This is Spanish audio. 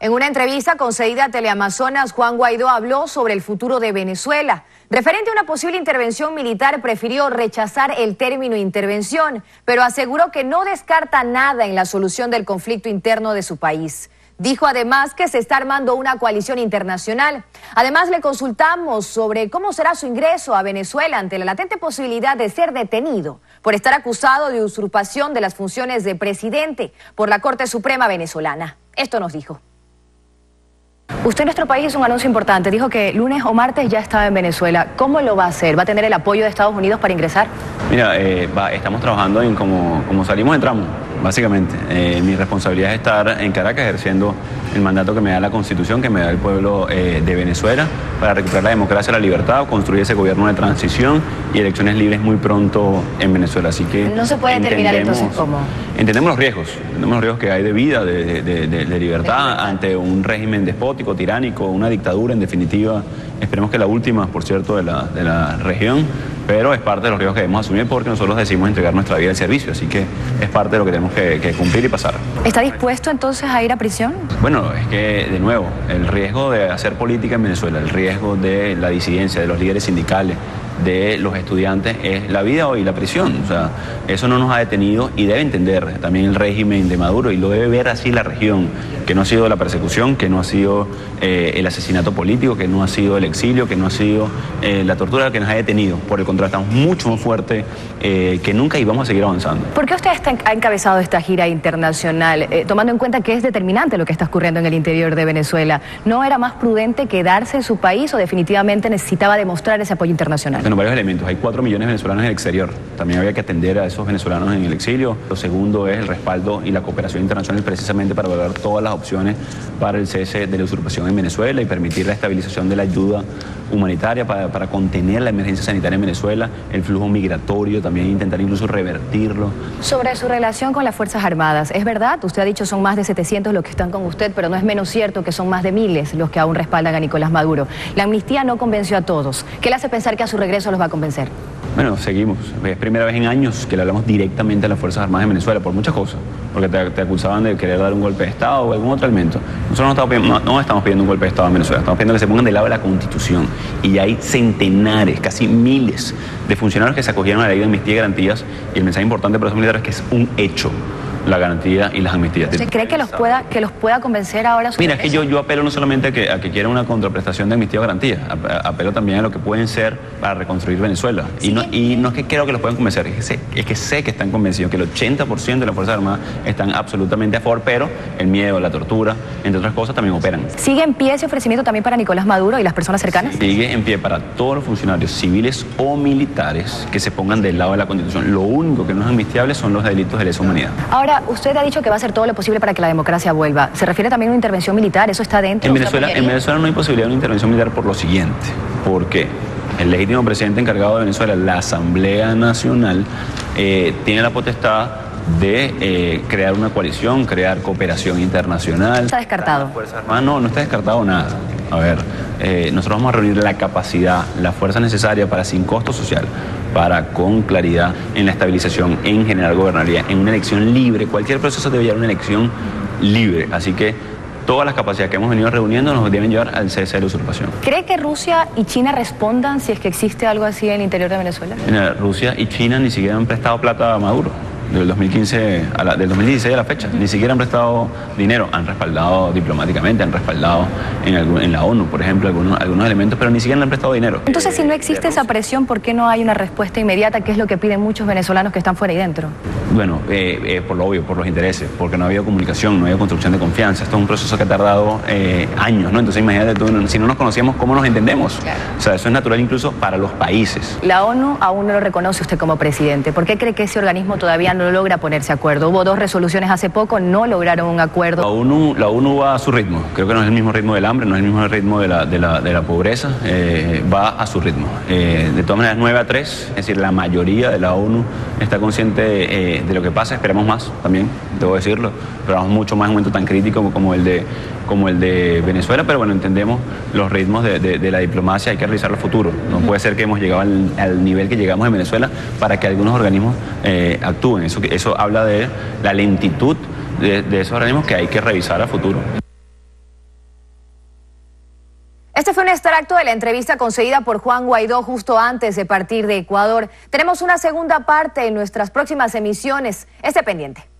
En una entrevista concedida a Teleamazonas, Juan Guaidó habló sobre el futuro de Venezuela. Referente a una posible intervención militar, prefirió rechazar el término intervención, pero aseguró que no descarta nada en la solución del conflicto interno de su país. Dijo además que se está armando una coalición internacional. Además, le consultamos sobre cómo será su ingreso a Venezuela ante la latente posibilidad de ser detenido por estar acusado de usurpación de las funciones de presidente por la Corte Suprema venezolana. Esto nos dijo. Usted en nuestro país hizo un anuncio importante, dijo que lunes o martes ya estaba en Venezuela. ¿Cómo lo va a hacer? ¿Va a tener el apoyo de Estados Unidos para ingresar? Mira, estamos trabajando en como salimos, entramos, básicamente. Mi responsabilidad es estar en Caracas ejerciendo el mandato que me da la Constitución, que me da el pueblo de Venezuela, para recuperar la democracia, la libertad, construir ese gobierno de transición y elecciones libres muy pronto en Venezuela. Así que no se puede terminar entonces cómo. Entendemos los riesgos que hay de vida, de libertad ante un régimen despótico, tiránico, una dictadura en definitiva. Esperemos que la última, por cierto, de la región, pero es parte de los riesgos que debemos asumir porque nosotros decidimos entregar nuestra vida al servicio, así que es parte de lo que tenemos que cumplir y pasar. ¿Está dispuesto entonces a ir a prisión? Bueno, es que, de nuevo, el riesgo de hacer política en Venezuela, el riesgo de la disidencia, de los líderes sindicales, de los estudiantes, es la vida y la prisión. O sea, eso no nos ha detenido y debe entender también el régimen de Maduro, y lo debe ver así la región, que no ha sido la persecución, que no ha sido el asesinato político, que no ha sido el exilio, que no ha sido la tortura que nos ha detenido. Por el contrario, estamos mucho más fuertes que nunca y vamos a seguir avanzando. ¿Por qué usted ha encabezado esta gira internacional, tomando en cuenta que es determinante lo que está ocurriendo en el interior de Venezuela? ¿No era más prudente quedarse en su país o definitivamente necesitaba demostrar ese apoyo internacional? Bueno, varios elementos. Hay 4 millones de venezolanos en el exterior. También había que atender a esos venezolanos en el exilio. Lo segundo es el respaldo y la cooperación internacional precisamente para evaluar todas las opciones para el cese de la usurpación en Venezuela y permitir la estabilización de la ayuda humanitaria para contener la emergencia sanitaria en Venezuela, el flujo migratorio, también intentar incluso revertirlo. Sobre su relación con las Fuerzas Armadas, ¿es verdad? Usted ha dicho son más de 700 los que están con usted, pero no es menos cierto que son más de miles los que aún respaldan a Nicolás Maduro. La amnistía no convenció a todos. ¿Qué le hace pensar que a su regreso los va a convencer? Bueno, seguimos. Es primera vez en años que le hablamos directamente a las Fuerzas Armadas de Venezuela por muchas cosas, porque te acusaban de querer dar un golpe de Estado o algún otro elemento. Nosotros no estamos pidiendo un golpe de Estado en Venezuela, estamos pidiendo que se pongan del lado de la Constitución. Y hay centenares, casi miles de funcionarios que se acogieron a la ley de amnistía y garantías, y el mensaje importante para los militares es que es un hecho la garantía y las amnistías. ¿Usted cree que los pueda convencer ahora? Mira, es que yo apelo no solamente a que quieran una contraprestación de amnistía o garantía, apelo también a lo que pueden ser para reconstruir Venezuela. ¿Sí? Y no es que creo que los puedan convencer, es que sé que están convencidos, que el 80% de las Fuerzas Armadas están absolutamente a favor, pero el miedo, la tortura, entre otras cosas, también operan. ¿Sigue en pie ese ofrecimiento también para Nicolás Maduro y las personas cercanas? Sigue en pie para todos los funcionarios civiles o militares que se pongan del lado de la Constitución. Lo único que no es amnistiable son los delitos de lesa humanidad. Ahora, usted ha dicho que va a hacer todo lo posible para que la democracia vuelva. ¿Se refiere también a una intervención militar? ¿Eso está dentro? En Venezuela no hay posibilidad de una intervención militar por lo siguiente. Porque el legítimo presidente encargado de Venezuela, la Asamblea Nacional, tiene la potestad de crear una coalición, crear cooperación internacional. ¿Está descartado? No está descartado nada. A ver, nosotros vamos a reunir la capacidad, la fuerza necesaria para, sin costo social, para con claridad en la estabilización, en generar gobernabilidad, en una elección libre. Cualquier proceso debe llevar a una elección libre. Así que todas las capacidades que hemos venido reuniendo nos deben llevar al cese de la usurpación. ¿Cree que Rusia y China respondan si es que existe algo así en el interior de Venezuela? Mira, Rusia y China ni siquiera han prestado plata a Maduro. Del 2016 a la fecha, ni siquiera han prestado dinero, han respaldado diplomáticamente, han respaldado en la ONU, por ejemplo, algunos elementos, pero ni siquiera le han prestado dinero. Entonces, si no existe esa presión, ¿por qué no hay una respuesta inmediata, que es lo que piden muchos venezolanos que están fuera y dentro? Bueno, por lo obvio, por los intereses, porque no ha habido comunicación, no ha habido construcción de confianza. Esto es un proceso que ha tardado años, ¿no? Entonces, imagínate tú, si no nos conocíamos, ¿cómo nos entendemos? Claro. O sea, eso es natural incluso para los países. La ONU aún no lo reconoce usted como presidente. ¿Por qué cree que ese organismo todavía no logra ponerse de acuerdo? Hubo 2 resoluciones hace poco, no lograron un acuerdo. La ONU va a su ritmo. Creo que no es el mismo ritmo del hambre, no es el mismo ritmo de la pobreza. Va a su ritmo. De todas maneras, 9-3, es decir, la mayoría de la ONU está consciente de lo que pasa. Esperamos más también, debo decirlo. Esperamos mucho más en un momento tan crítico como el de Venezuela, pero bueno, entendemos los ritmos de la diplomacia, hay que revisar el futuro. No puede ser que hemos llegado al nivel que llegamos en Venezuela para que algunos organismos actúen. Eso habla de la lentitud de esos organismos que hay que revisar a futuro. Este fue un extracto de la entrevista concedida por Juan Guaidó justo antes de partir de Ecuador. Tenemos una segunda parte en nuestras próximas emisiones. Esté pendiente.